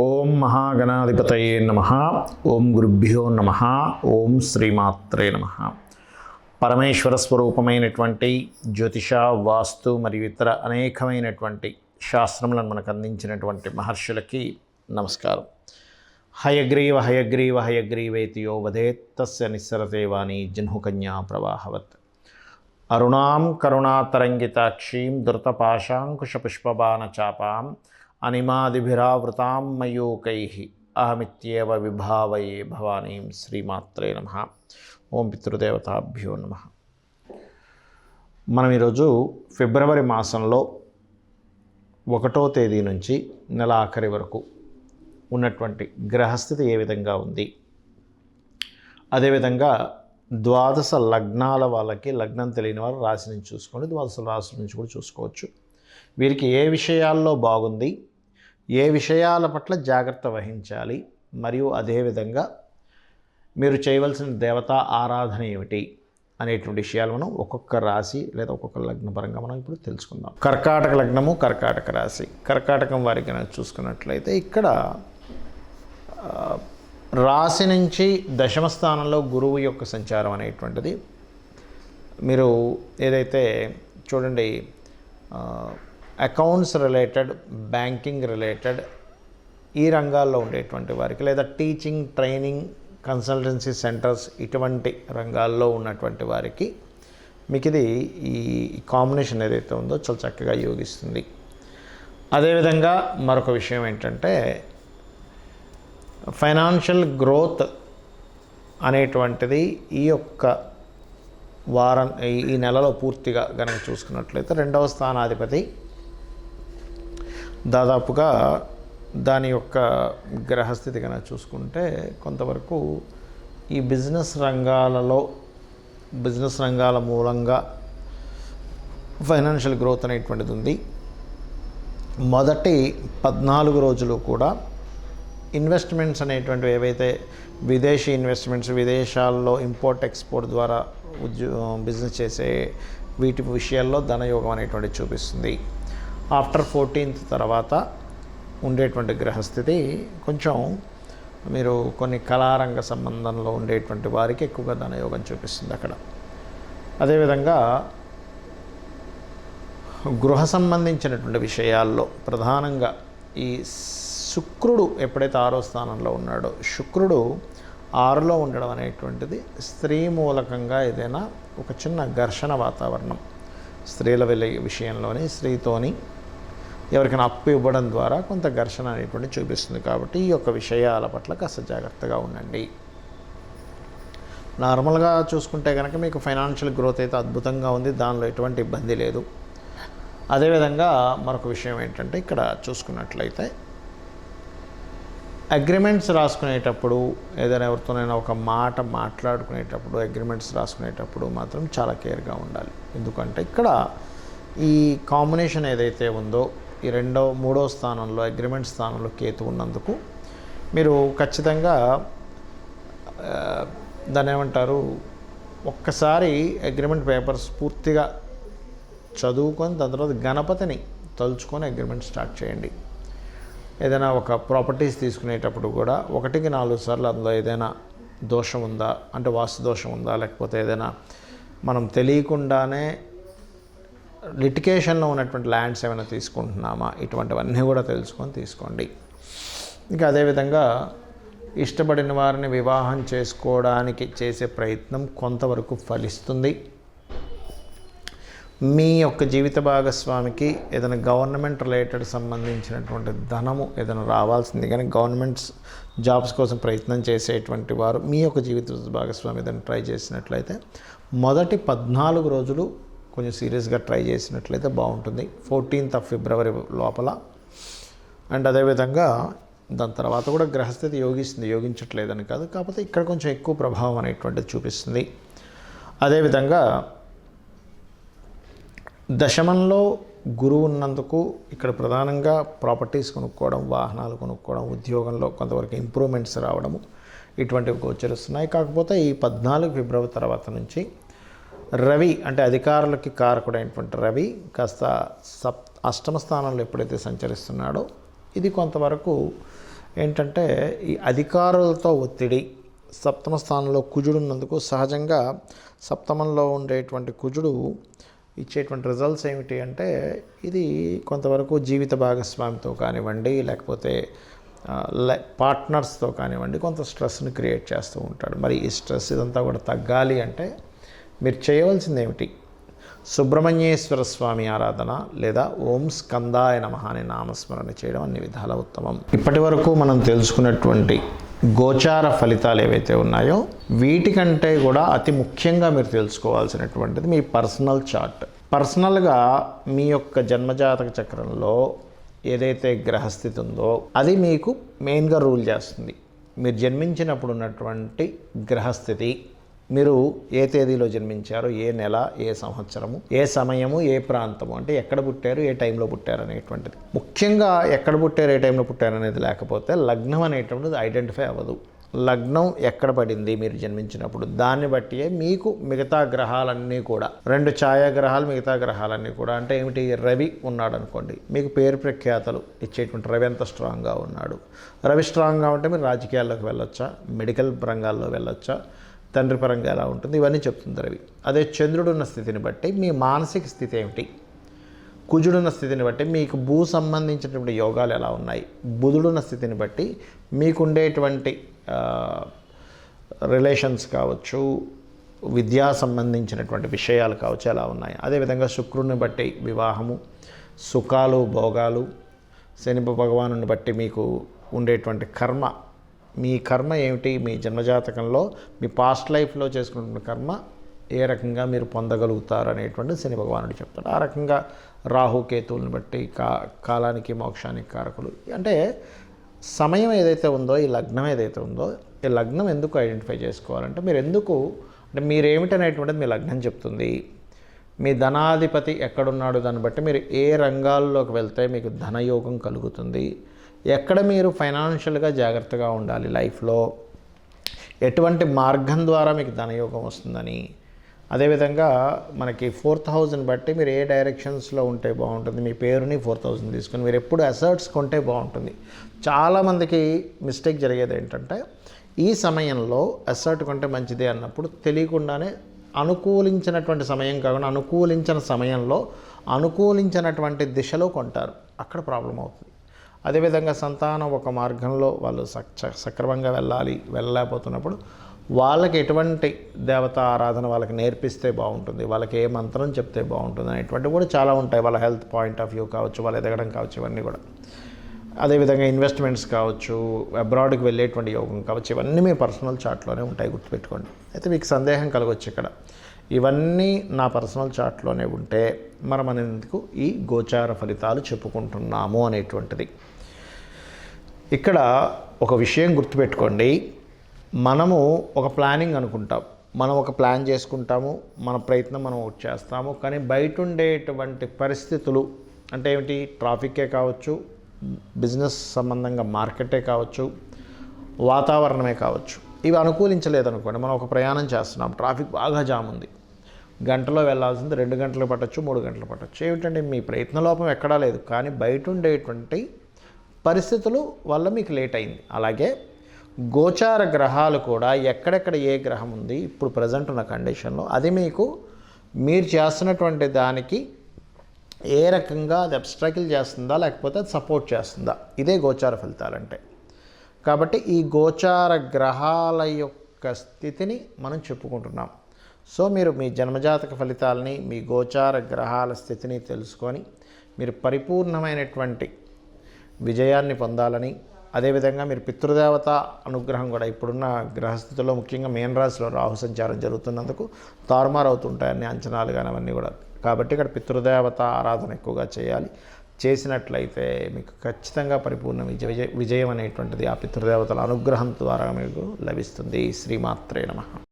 ఓం మహాగణాధిపతయే నమః. ఓం గురుభ్యో నమః. ఓం శ్రీమాత్రే నమః. పరమేశ్వర స్వరూపమైనటువంటి జ్యోతిష, వాస్తు మరియు ఇతర అనేకమైనటువంటి శాస్త్రములను మనకు అందించినటువంటి మహర్షులకి నమస్కారం. హయగ్రీవ హయగ్రీవ హయగ్రీవేతి యో వదేత్ తస్య నిస్సరతే వాణి జహ్నుకన్యా ప్రవాహవత్. అరుణాం కరుణాతరంగితాక్షీం ధృతపాశాంకుశపుష్పబాణచాపాం అనిమాదిభిరావృతాం మయూకైః అహమిత్యేవ విభావయే భవానీం. శ్రీమాత్రే నమః. ఓం పితృదేవతాభ్యో నమః. మనం ఈరోజు ఫిబ్రవరి మాసంలో 1వ తేదీ నుంచి నెల ఆఖరి వరకు ఉన్నటువంటి గ్రహస్థితి ఏ విధంగా ఉంది, అదేవిధంగా ద్వాదశ లగ్నాల వాళ్ళకి లగ్నం తెలియని వారు రాశి నుంచి చూసుకోండి, ద్వాదశ రాశి నుంచి కూడా చూసుకోవచ్చు. వీరికి ఏ విషయాల్లో బాగుంది, ఏ విషయాల పట్ల జాగ్రత్త వహించాలి, మరియు అదేవిధంగా మీరు చేయవలసిన దేవతా ఆరాధన ఏమిటి అనేటువంటి విషయాలు మనం ఒక్కొక్క రాశి లేదా ఒక్కొక్క లగ్న పరంగా మనం ఇప్పుడు తెలుసుకుందాం. కర్కాటక లగ్నము, కర్కాటక రాశి. కర్కాటకం వారికి కనుక చూసుకున్నట్లయితే ఇక్కడ రాశి నుంచి దశమ స్థానంలో గురువు యొక్క సంచారం అనేటువంటిది, మీరు ఏదైతే చూడండి అకౌంట్స్ రిలేటెడ్, బ్యాంకింగ్ రిలేటెడ్ ఈ రంగాల్లో ఉండేటువంటి వారికి, లేదా టీచింగ్, ట్రైనింగ్, కన్సల్టెన్సీ సెంటర్స్ ఇటువంటి రంగాల్లో ఉన్నటువంటి వారికి మీకు ఇది ఈ కాంబినేషన్ ఏదైతే ఉందో చాలా చక్కగా యోగిస్తుంది. అదేవిధంగా మరొక విషయం ఏంటంటే ఫైనాన్షియల్ గ్రోత్ అనేటువంటిది ఈ యొక్క వారం ఈ నెలలో పూర్తిగా కనుక చూసుకున్నట్లయితే 2వ స్థానాధిపతి దాదాపుగా దాని యొక్క గ్రహస్థితి కనుక చూసుకుంటే కొంతవరకు ఈ బిజినెస్ రంగాల మూలంగా ఫైనాన్షియల్ గ్రోత్ అనేటువంటిది ఉంది. మొదటి 14 రోజులు కూడా ఇన్వెస్ట్మెంట్స్ అనేటువంటివి ఏవైతే విదేశీ ఇన్వెస్ట్మెంట్స్, విదేశాల్లో ఇంపోర్ట్ ఎక్స్పోర్ట్ ద్వారా బిజినెస్ చేసే వీటి విషయాల్లో ధనయోగం అనేటువంటిది చూపిస్తుంది. ఆఫ్టర్ 14th తర్వాత ఉండేటువంటి గ్రహస్థితి కొంచెం మీరు కొన్ని కళారంగ సంబంధంలో ఉండేటువంటి వారికి ఎక్కువగా ధనయోగం చూపిస్తుంది అక్కడ. అదేవిధంగా గృహ సంబంధించినటువంటి విషయాల్లో ప్రధానంగా ఈ శుక్రుడు ఎప్పుడైతే 6వ స్థానంలో ఉన్నాడో, శుక్రుడు 6లో ఉండడం అనేటువంటిది స్త్రీ మూలకంగా ఏదైనా ఒక చిన్న ఘర్షణ వాతావరణం, స్త్రీల విషయంలోని స్త్రీతోని ఎవరికైనా అప్పు ఇవ్వడం ద్వారా కొంత ఘర్షణ అనేటువంటి చూపిస్తుంది. కాబట్టి ఈ యొక్క విషయాల పట్ల కాస్త జాగ్రత్తగా ఉండండి. నార్మల్గా చూసుకుంటే కనుక మీకు ఫైనాన్షియల్ గ్రోత్ అయితే అద్భుతంగా ఉంది, దానిలో ఎటువంటి ఇబ్బంది లేదు. అదేవిధంగా మరొక విషయం ఏంటంటే ఇక్కడ చూసుకున్నట్లయితే అగ్రిమెంట్స్ రాసుకునేటప్పుడు, ఏదైనా ఎవరితోనైనా ఒక మాట మాట్లాడుకునేటప్పుడు, అగ్రిమెంట్స్ రాసుకునేటప్పుడు మాత్రం చాలా కేర్గా ఉండాలి. ఎందుకంటే ఇక్కడ ఈ కాంబినేషన్ ఏదైతే ఉందో ఈ 3వ స్థానంలో అగ్రిమెంట్ స్థానంలో కేతు ఉన్నందుకు మీరు ఖచ్చితంగా దాన్ని ఏమంటారు, ఒక్కసారి అగ్రిమెంట్ పేపర్స్ పూర్తిగా చదువుకొని దాని తర్వాత గణపతిని తలుచుకొని అగ్రిమెంట్ స్టార్ట్ చేయండి. ఏదైనా ఒక ప్రాపర్టీస్ తీసుకునేటప్పుడు కూడా 1కి 4 సార్లు అందులో ఏదైనా దోషం ఉందా, అంటే వాస్తు దోషం ఉందా, లేకపోతే ఏదైనా మనం తెలియకుండానే లిటికేషన్లో ఉన్నటువంటి ల్యాండ్స్ ఏమైనా తీసుకుంటున్నామా, ఇటువంటివన్నీ కూడా తెలుసుకొని తీసుకోండి. ఇంకా అదేవిధంగా ఇష్టపడిన వారిని వివాహం చేసుకోవడానికి చేసే ప్రయత్నం కొంతవరకు ఫలిస్తుంది. మీ యొక్క జీవిత భాగస్వామికి ఏదైనా గవర్నమెంట్ రిలేటెడ్ సంబంధించినటువంటి ధనము ఏదైనా రావాల్సింది, కానీ గవర్నమెంట్స్ జాబ్స్ కోసం ప్రయత్నం చేసేటువంటి వారు మీ యొక్క జీవిత భాగస్వామి ఏదైనా ట్రై చేసినట్లయితే మొదటి 14 రోజులు కొంచెం సీరియస్గా ట్రై చేసినట్లయితే బాగుంటుంది, 14th of February లోపల. అండ్ అదేవిధంగా దాని తర్వాత కూడా గ్రహస్థితి యోగించట్లేదని కాదు, కాకపోతే ఇక్కడ కొంచెం ఎక్కువ ప్రభావం అనేటువంటిది చూపిస్తుంది. అదేవిధంగా దశమంలో గురువు ఉన్నందుకు ఇక్కడ ప్రధానంగా ప్రాపర్టీస్ కొనుక్కోవడం, వాహనాలు కొనుక్కోవడం, ఉద్యోగంలో కొంతవరకు ఇంప్రూవ్మెంట్స్ రావడము ఇటువంటివి గోచరిస్తున్నాయి. కాకపోతే ఈ 14 ఫిబ్రవరి తర్వాత నుంచి రవి అంటే అధికారులకి కారకుడైనటువంటి రవి కాస్త 8వ స్థానంలో ఎప్పుడైతే సంచరిస్తున్నాడో ఇది కొంతవరకు ఏంటంటే ఈ అధికారులతో ఒత్తిడి, సప్తమ స్థానంలో కుజుడు ఉన్నందుకు సహజంగా సప్తమంలో ఉండేటువంటి కుజుడు ఇచ్చేటువంటి రిజల్ట్స్ ఏమిటి అంటే ఇది కొంతవరకు జీవిత భాగస్వామితో కానివ్వండి, లేకపోతే పార్ట్నర్స్తో కానివ్వండి కొంత స్ట్రెస్ని క్రియేట్ చేస్తూ ఉంటాడు. మరి ఈ స్ట్రెస్ ఇదంతా కూడా తగ్గాలి అంటే మీరు చేయవలసింది ఏమిటి? సుబ్రహ్మణ్యేశ్వర స్వామి ఆరాధన లేదా ఓం స్కందాయ నమః అనే నామస్మరణ చేయడం అన్ని విధాల ఉత్తమం. ఇప్పటి వరకు మనం తెలుసుకున్నటువంటి గోచార ఫలితాలు ఏవైతే ఉన్నాయో వీటికంటే కూడా అతి ముఖ్యంగా మీరు తెలుసుకోవాల్సినటువంటిది మీ పర్సనల్ చార్ట్. పర్సనల్గా మీ యొక్క జన్మజాతక చక్రంలో ఏదైతే గ్రహస్థితి ఉందో అది మీకు మెయిన్గా రూల్ చేస్తుంది. మీరు జన్మించినప్పుడు ఉన్నటువంటి గ్రహస్థితి, మీరు ఏ తేదీలో జన్మించారు, ఏ నెల, ఏ సంవత్సరము, ఏ సమయము, ఏ ప్రాంతము, అంటే ఎక్కడ పుట్టారు, ఏ టైంలో పుట్టారు అనేటువంటిది. ముఖ్యంగా ఎక్కడ పుట్టారు, ఏ టైంలో పుట్టారు అనేది లేకపోతే లగ్నం అనేటువంటిది ఐడెంటిఫై అవ్వదు. లగ్నం ఎక్కడ పడింది మీరు జన్మించినప్పుడు, దాన్ని బట్టియే మీకు మిగతా గ్రహాలన్నీ కూడా, 2 ఛాయాగ్రహాలు మిగతా గ్రహాలన్నీ కూడా, అంటే ఏమిటి, రవి ఉన్నాడు అనుకోండి, మీకు పేరు ప్రఖ్యాతలు ఇచ్చేటువంటి రవి ఎంత స్ట్రాంగ్గా ఉన్నాడు. రవి స్ట్రాంగ్గా ఉంటే మీరు రాజకీయాల్లోకి వెళ్ళొచ్చా, మెడికల్ రంగాల్లో వెళ్ళొచ్చా, తండ్రి పరంగా ఎలా ఉంటుంది, ఇవన్నీ చెప్తుంది రవి. అదే చంద్రుడున్న స్థితిని బట్టి మీ మానసిక స్థితి ఏమిటి, కుజుడున్న స్థితిని బట్టి మీకు భూ సంబంధించినటువంటి యోగాలు ఎలా ఉన్నాయి, బుధుడున్న స్థితిని బట్టి మీకు ఉండేటువంటి రిలేషన్స్ కావచ్చు, విద్యా సంబంధించినటువంటి విషయాలు కావచ్చు ఎలా ఉన్నాయి. అదేవిధంగా శుక్రుడిని బట్టి వివాహము, సుఖాలు, భోగాలు, శని భగవానుని బట్టి మీకు ఉండేటువంటి కర్మ, మీ కర్మ ఏమిటి, మీ జన్మజాతకంలో మీ పాస్ట్ లైఫ్లో చేసుకున్న కర్మ ఏ రకంగా మీరు పొందగలుగుతారు అనేటువంటి శని భగవానుడు చెప్తాడు. ఆ రకంగా రాహుకేతువులను బట్టి కాలానికి మోక్షానికి కారకులు. అంటే సమయం ఏదైతే ఉందో, ఈ లగ్నం ఏదైతే ఉందో, ఈ లగ్నం ఎందుకు ఐడెంటిఫై చేసుకోవాలంటే మీరు ఎందుకు, అంటే మీరేమిటనేటువంటిది మీ లగ్నం చెప్తుంది. మీ ధనాధిపతి ఎక్కడున్నాడు దాన్ని బట్టి మీరు ఏ రంగాల్లోకి వెళ్తే మీకు ధనయోగం కలుగుతుంది, ఎక్కడ మీరు ఫైనాన్షియల్గా జాగ్రత్తగా ఉండాలి, లైఫ్లో ఎటువంటి మార్గం ద్వారా మీకు ధనయోగం వస్తుందని. అదేవిధంగా మనకి 4th హౌస్ని బట్టి మీరు ఏ డైరెక్షన్స్లో ఉంటే బాగుంటుంది, మీ పేరుని 4000 తీసుకొని మీరు ఎప్పుడు అసర్ట్స్ కొంటే బాగుంటుంది. చాలామందికి మిస్టేక్ జరిగేది ఏంటంటే ఈ సమయంలో అసర్ట్ కొంటే మంచిదే అన్నప్పుడు తెలియకుండానే అనుకూలించినటువంటి సమయం కాకుండా అనుకూలించిన సమయంలో అనుకూలించినటువంటి దిశలో కొంటారు, అక్కడ ప్రాబ్లం అవుతుంది. అదేవిధంగా సంతానం ఒక మార్గంలో వాళ్ళు సక్రమంగా వెళ్ళలేకపోతున్నప్పుడు వాళ్ళకి ఎటువంటి దేవతా ఆరాధన వాళ్ళకి నేర్పిస్తే బాగుంటుంది, వాళ్ళకి ఏ మంత్రం చెప్తే బాగుంటుంది అనేటువంటి కూడా చాలా ఉంటాయి. వాళ్ళ హెల్త్ పాయింట్ ఆఫ్ వ్యూ కావచ్చు, వాళ్ళు ఎదగడం కావచ్చు, ఇవన్నీ కూడా. అదేవిధంగా ఇన్వెస్ట్మెంట్స్ కావచ్చు, అబ్రాడ్కి వెళ్ళేటువంటి యోగం కావచ్చు, ఇవన్నీ మీ పర్సనల్ చార్ట్లోనే ఉంటాయి, గుర్తుపెట్టుకోండి. అయితే మీకు సందేహం కలగవచ్చు ఇక్కడ, ఇవన్నీ నా పర్సనల్ చార్ట్లోనే ఉంటే మనం అనేందుకు ఈ గోచార ఫలితాలు చెప్పుకుంటున్నాము అనేటువంటిది. ఇక్కడ ఒక విషయం గుర్తుపెట్టుకోండి, మనము ఒక ప్లానింగ్ అనుకుంటాం, మనం ఒక ప్లాన్ చేసుకుంటాము, మన ప్రయత్నం మనం ఒకటి చేస్తాము, కానీ బయట ఉండేటువంటి పరిస్థితులు అంటే ఏమిటి, ట్రాఫిక్కే కావచ్చు, బిజినెస్ సంబంధంగా మార్కెటే కావచ్చు, వాతావరణమే కావచ్చు, ఇవి అనుకూలించలేదనుకోండి. మనం ఒక ప్రయాణం చేస్తున్నాం, ట్రాఫిక్ బాగా జామ్ ఉంది, గంటలో వెళ్ళాల్సింది 2 గంటలు పట్టచ్చు, 3 గంటలు పట్టచ్చు. ఏమిటంటే మీ ప్రయత్న లోపం ఎక్కడా లేదు, కానీ బయట ఉండేటువంటి పరిస్థితులు వల్ల మీకు లేట్ అయింది. అలాగే గోచార గ్రహాలు కూడా ఎక్కడెక్కడ ఏ గ్రహం ఉంది ఇప్పుడు ప్రజెంట్ ఉన్న కండిషన్లో, అది మీకు మీరు చేస్తున్నటువంటి దానికి ఏ రకంగా అది అబ్స్ట్రకిల్ చేస్తుందా లేకపోతే అది సపోర్ట్ చేస్తుందా, ఇదే గోచార ఫలితాలంటే. కాబట్టి ఈ గోచార గ్రహాల యొక్క స్థితిని మనం చెప్పుకుంటున్నాం. సో మీరు మీ జన్మజాతక ఫలితాలని, మీ గోచార గ్రహాల స్థితిని తెలుసుకొని మీరు పరిపూర్ణమైనటువంటి విజయాన్ని పొందాలని, అదేవిధంగా మీరు పితృదేవత అనుగ్రహం కూడా ఇప్పుడున్న గ్రహస్థితిలో ముఖ్యంగా మీనరాశిలో రాహు సంచారం జరుగుతున్నందుకు తారుమారు అవుతుంటాయని అంచనాలు కానీ అవన్నీ కూడా. కాబట్టి ఇక్కడ పితృదేవత ఆరాధన ఎక్కువగా చేయాలి. చేసినట్లయితే మీకు ఖచ్చితంగా పరిపూర్ణ విజయం అనేటువంటిది ఆ పితృదేవతల అనుగ్రహం ద్వారా మీకు లభిస్తుంది. శ్రీమాత్రే నమః.